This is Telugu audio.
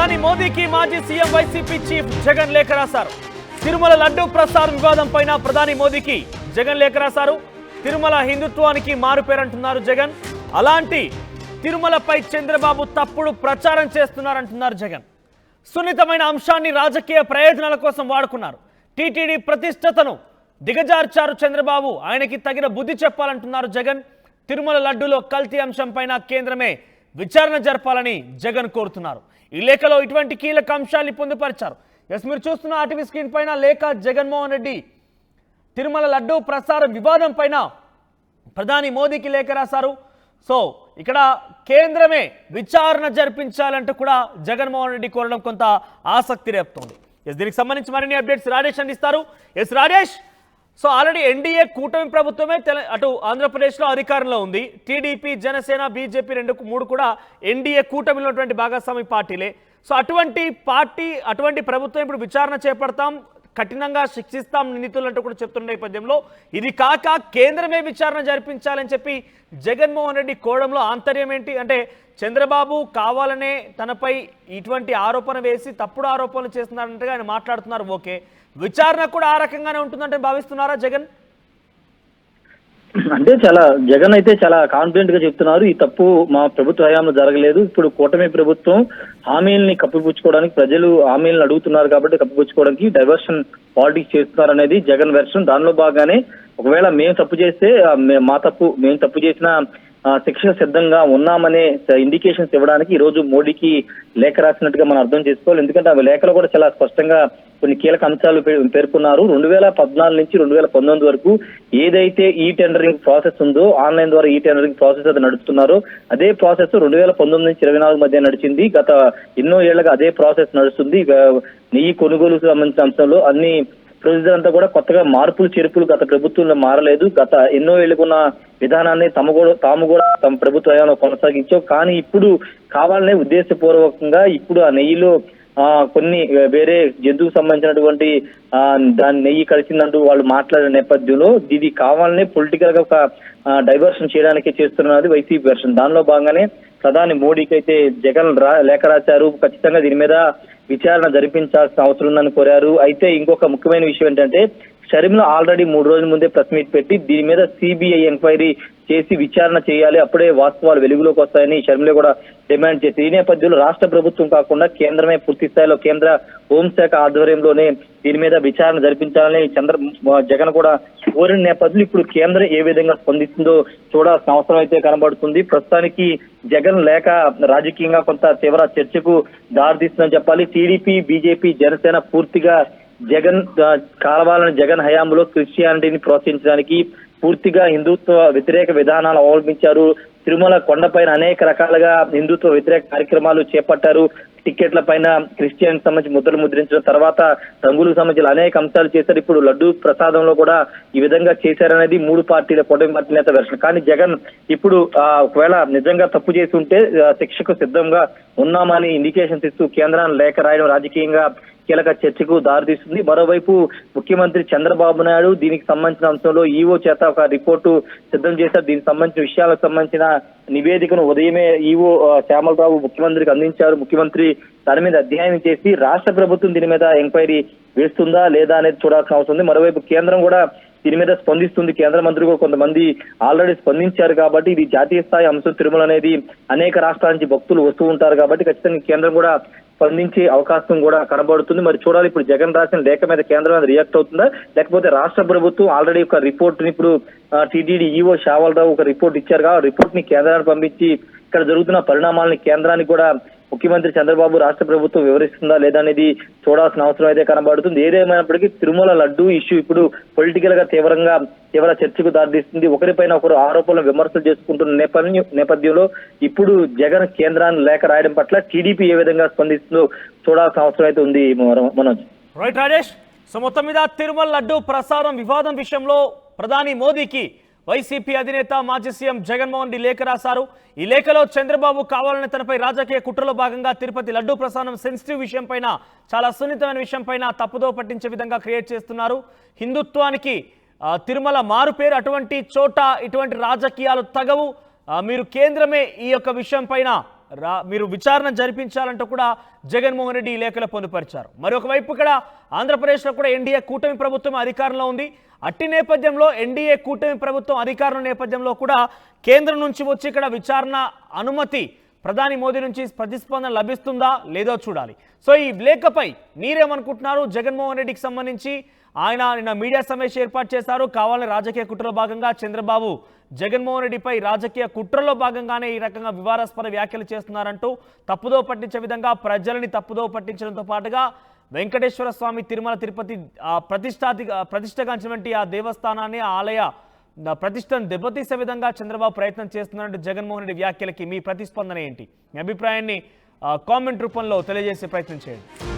ప్రధాని మోదీకి మాజీ సీఎం వైసీపీ చీఫ్ జగన్ లేఖ రాశారు. తిరుమల లడ్డూ ప్రసారం వివాదం పైన ప్రధాని మోదీకి జగన్ లేఖ రాశారు. తిరుమల హిందుత్వానికి మారుపేరంటున్నారు జగన్. అలాంటి తిరుమలపై చంద్రబాబు తప్పుడు ప్రచారం చేస్తున్నారంటున్నారు జగన్. సున్నితమైన అంశాన్ని రాజకీయ ప్రయోజనాల కోసం వాడుకున్నారు. టీటీడీ ప్రతిష్టతను దిగజార్చారు చంద్రబాబు. ఆయనకి తగిన బుద్ధి చెప్పాలంటున్నారు జగన్. తిరుమల లడ్డూలో కల్తీ అంశంపైన కేంద్రమే విచారణ జరపాలని జగన్ కోరుతున్నారు. ఈ లేఖలో ఇటువంటి కీలక అంశాన్ని పొందుపరిచారు. మీరు చూస్తున్న ఆర్టీవీ స్క్రీన్ పైన లేఖ జగన్మోహన్ రెడ్డి తిరుమల లడ్డూ ప్రసారం వివాదం పైన ప్రధాని మోదీకి లేఖ రాశారు. సో ఇక్కడ కేంద్రమే విచారణ జరిపించాలంటూ కూడా జగన్మోహన్ రెడ్డి కోరడం కొంత ఆసక్తి రేపుతోంది. దీనికి సంబంధించి మరిన్ని అప్డేట్స్ రాజేష్ అందిస్తారు. రాజేష్, సో ఆల్రెడీ ఎన్డీఏ కూటమి ప్రభుత్వమే అటు ఆంధ్రప్రదేశ్లో అధికారంలో ఉంది. టీడీపీ, జనసేన, బీజేపీ మూడు కూడా ఎన్డీఏ కూటమిలో ఉన్నటువంటి భాగస్వామి పార్టీలే. సో అటువంటి ప్రభుత్వం ఇప్పుడు విచారణ చేపడతాం, కఠినంగా శిక్షిస్తాం నిందితులంటూ కూడా చెప్తున్న నేపథ్యంలో ఇది కాక కేంద్రమే విచారణ జరిపించాలని చెప్పి జగన్మోహన్ రెడ్డి కోవడంలో ఆంతర్యం ఏంటి? అంటే చంద్రబాబు కావాలనే తనపై ఇటువంటి ఆరోపణ వేసి తప్పుడు ఆరోపణలు చేస్తున్నారంటే ఆయన మాట్లాడుతున్నారు. ఓకే, విచారణ కూడా ఆ రకంగానే ఉంటుందంటే భావిస్తున్నారా జగన్? అంటే జగన్ అయితే చాలా కాన్ఫిడెంట్ గా చెప్తున్నారు. ఈ తప్పు మా ప్రభుత్వ హయాంలో జరగలేదు. ఇప్పుడు కూటమి ప్రభుత్వం హామీల్ని కప్పిపుచ్చుకోవడానికి, ప్రజలు హామీలను అడుగుతున్నారు కాబట్టి కప్పిపుచ్చుకోవడానికి డైవర్షన్ పాలిటిక్స్ చేస్తున్నారు అనేది జగన్ వెర్షన్. దానిలో భాగంగానే ఒకవేళ మేము తప్పు చేస్తే మేము తప్పు చేసిన శిక్ష సిద్ధంగా ఉన్నామనే ఇండికేషన్స్ ఇవ్వడానికి ఈ రోజు మోడీకి లేఖ రాసినట్టుగా మనం అర్థం చేసుకోవాలి. ఎందుకంటే ఆ లేఖలో కూడా చాలా స్పష్టంగా కొన్ని కీలక అంశాలు పేర్కొన్నారు. 2014 నుంచి 2019 వరకు ఏదైతే ఈ టెండరింగ్ ప్రాసెస్ ఉందో, ఆన్లైన్ ద్వారా ఈ టెండరింగ్ ప్రాసెస్ అది నడుపుతున్నారో అదే ప్రాసెస్ 2019 నుంచి 2024 మధ్య నడిచింది. గత ఎన్నో ఏళ్లుగా అదే ప్రాసెస్ నడుస్తుంది. నెయ్యి కొనుగోలుకు సంబంధించిన అంశంలో అన్ని ప్రొసీజర్ అంతా కూడా కొత్తగా మార్పులు చేర్పులు గత ప్రభుత్వంలో మారలేదు. గత ఎన్నో ఏళ్ళకున్న విధానాన్ని తాము కూడా తమ ప్రభుత్వ హయాంలో కొనసాగించాం. కానీ ఇప్పుడు కావాలనే ఉద్దేశపూర్వకంగా ఇప్పుడు ఆ నెయ్యిలో కొన్ని వేరే జంతువుకు సంబంధించినటువంటి దాని నెయ్యి కలిసిందంటూ వాళ్ళు మాట్లాడిన నేపథ్యంలో ఇది కావాలనే పొలిటికల్ గా ఒక డైవర్షన్ చేయడానికి చేస్తున్నది వైసీపీ వెర్షన్. దానిలో భాగంగానే ప్రధాని మోడీకి అయితే జగన్ లేఖ రాశారు. ఖచ్చితంగా దీని మీద విచారణ జరిపించాల్సిన అవసరం ఉందని కోరారు. అయితే ఇంకొక ముఖ్యమైన విషయం ఏంటంటే షర్మిల ఆల్రెడీ 3 రోజుల ముందే ప్రెస్ మీట్ పెట్టి దీని మీద సిబిఐ ఎంక్వైరీ చేసి విచారణ చేయాలి, అప్పుడే వాస్తవాలు వెలుగులోకి వస్తాయని షర్మిల కూడా డిమాండ్ చేసి ఈ నేపథ్యంలో రాష్ట్ర ప్రభుత్వం కాకుండా కేంద్రమే పూర్తి స్థాయిలో కేంద్ర హోంశాఖ ఆధ్వర్యంలోనే దీని మీద విచారణ జరిపించాలని జగన్ కూడా కోరిన నేపథ్యంలో ఇప్పుడు కేంద్రం ఏ విధంగా స్పందిస్తుందో చూడాల్సిన అవసరం అయితే కనబడుతుంది. ప్రస్తుతానికి జగన్ లేఖ రాజకీయంగా కొంత తీవ్ర చర్చకు దారితీస్తుందని చెప్పాలి. టీడీపీ, బీజేపీ, జనసేన పూర్తిగా జగన్ హయాంలో క్రిస్టియానిటీని ప్రోత్సహించడానికి పూర్తిగా హిందుత్వ వ్యతిరేక విధానాలు అవలంబించారు. తిరుమల కొండపైన అనేక రకాలుగా హిందుత్వ వ్యతిరేక కార్యక్రమాలు చేపట్టారు. టికెట్ల పైన క్రిస్టియన్ సంబంధించి ముద్రలు ముద్రించిన తర్వాత రంగులకు సంబంధించిన అనేక అంశాలు చేశారు. ఇప్పుడు లడ్డూ ప్రసాదంలో కూడా ఈ విధంగా చేశారనేది 3 పార్టీల కూటమి పార్టీ నేత వెర్షన్. కానీ జగన్ ఇప్పుడు ఒకవేళ నిజంగా తప్పు చేసి ఉంటే శిక్షకు సిద్ధంగా ఉన్నామని ఇండికేషన్స్ ఇస్తూ కేంద్రాన్ని లేఖ రాయడం రాజకీయంగా కీలక చర్చకు దారితీస్తుంది. మరోవైపు ముఖ్యమంత్రి చంద్రబాబు నాయుడు దీనికి సంబంధించిన అంశంలో ఈవో చేత ఒక రిపోర్టు సిద్ధం చేశారు. దీనికి సంబంధించిన విషయాలకు సంబంధించిన నివేదికను ఉదయమే ఈవో శ్యామలరావు ముఖ్యమంత్రికి అందించారు. ముఖ్యమంత్రి దాని మీద అధ్యయనం చేసి రాష్ట్ర ప్రభుత్వం దీని మీద ఎంక్వైరీ వేస్తుందా లేదా అనేది చూడాల్సిన అవసరం ఉంది. మరోవైపు కేంద్రం కూడా దీని మీద స్పందిస్తుంది. కేంద్ర మంత్రులు కొంతమంది ఆల్రెడీ స్పందించారు కాబట్టి ఇది జాతీయ స్థాయి అంశం. తిరుమల అనేది అనేక రాష్ట్రాల నుంచి భక్తులు వస్తూ ఉంటారు కాబట్టి ఖచ్చితంగా కేంద్రం కూడా స్పందించే అవకాశం కూడా కనబడుతుంది. మరి చూడాలి ఇప్పుడు జగన్ రాసిన లేఖ మీద కేంద్రం రియాక్ట్ అవుతుందా, లేకపోతే రాష్ట్ర ప్రభుత్వం ఆల్రెడీ ఒక రిపోర్ట్ ని ఇప్పుడు టీటీడీ ఈవో శ్యామలరావు ఒక రిపోర్ట్ ఇచ్చారు. ఆ రిపోర్ట్ ని కేంద్రానికి పంపించి ఇక్కడ జరుగుతున్న పరిణామాలని కేంద్రానికి కూడా ముఖ్యమంత్రి చంద్రబాబు రాష్ట్ర ప్రభుత్వం వివరిస్తుందా లేదా అనేది చూడాల్సిన అవసరం అయితే కనబడుతుంది. ఏదేమైనప్పటికీ తిరుమల లడ్డూ ఇష్యూ ఇప్పుడు పొలిటికల్ గా తీవ్ర చర్చకు దారితీస్తుంది. ఒకరిపైన ఒకరు ఆరోపణలు విమర్శలు చేసుకుంటున్న నేపథ్యంలో ఇప్పుడు జగన్ కేంద్రాన్ని లేఖ రాయడం పట్ల టీడీపీ ఏ విధంగా స్పందిస్తుందో చూడాల్సిన అవసరం అయితే ఉంది. మనోజ్. రైట్ రాజేష్, సో మొత్తం మీద తిరుమల లడ్డూ ప్రసారం వివాదం విషయంలో ప్రధాని మోదీకి వైసీపీ అధినేత మాజీ సీఎం జగన్మోహన్ రెడ్డి లేఖ రాశారు. ఈ లేఖలో చంద్రబాబు కావాలని తనపై రాజకీయ కుట్రలో భాగంగా తిరుపతి లడ్డూ ప్రసారం సెన్సిటివ్ విషయం పైన, చాలా సున్నితమైన విషయం పైన తప్పుదో పట్టించే విధంగా క్రియేట్ చేస్తున్నారు. హిందుత్వానికి తిరుమల మారు పేరు, అటువంటి చోట ఇటువంటి రాజకీయాలు తగవు, మీరు కేంద్రమే ఈ యొక్క విషయం పైన మీరు విచారణ జరిపించాలంటూ కూడా జగన్మోహన్ రెడ్డి ఈ లేఖలో పొందుపరిచారు. మరొకవైపు ఇక్కడ ఆంధ్రప్రదేశ్లో కూడా ఎన్డీఏ కూటమి ప్రభుత్వం అధికారంలో ఉంది. అట్టి నేపథ్యంలో ఎన్డీఏ కూటమి ప్రభుత్వం అధికారం నేపథ్యంలో కూడా కేంద్రం నుంచి వచ్చి ఇక్కడ విచారణ అనుమతి ప్రధాని మోదీ నుంచి ప్రతిస్పందన లభిస్తుందా లేదో చూడాలి. సో ఈ లేఖపై మీరేమనుకుంటున్నారు? జగన్మోహన్ రెడ్డికి సంబంధించి ఆయన నిన్న మీడియా సమావేశం ఏర్పాటు చేశారు. కావాలని రాజకీయ కుట్రలో భాగంగా చంద్రబాబు జగన్మోహన్ రెడ్డిపై రాజకీయ కుట్రలో భాగంగానే ఈ రకంగా వివాదాస్పద వ్యాఖ్యలు చేస్తున్నారంటూ తప్పుదో పట్టించే ప్రజలని తప్పుదో పట్టించడంతో పాటుగా వెంకటేశ్వర స్వామి తిరుమల తిరుపతి ప్రతిష్టగాంచినటువంటి ఆ దేవస్థానాన్ని ఆలయ ప్రతిష్టను దెబ్బతీసే విధంగా చంద్రబాబు ప్రయత్నం చేస్తున్నారంటూ జగన్మోహన్ రెడ్డి వ్యాఖ్యలకి మీ ప్రతిస్పందన ఏంటి? మీ అభిప్రాయాన్ని కామెంట్ రూపంలో తెలియజేసే ప్రయత్నం చేయండి.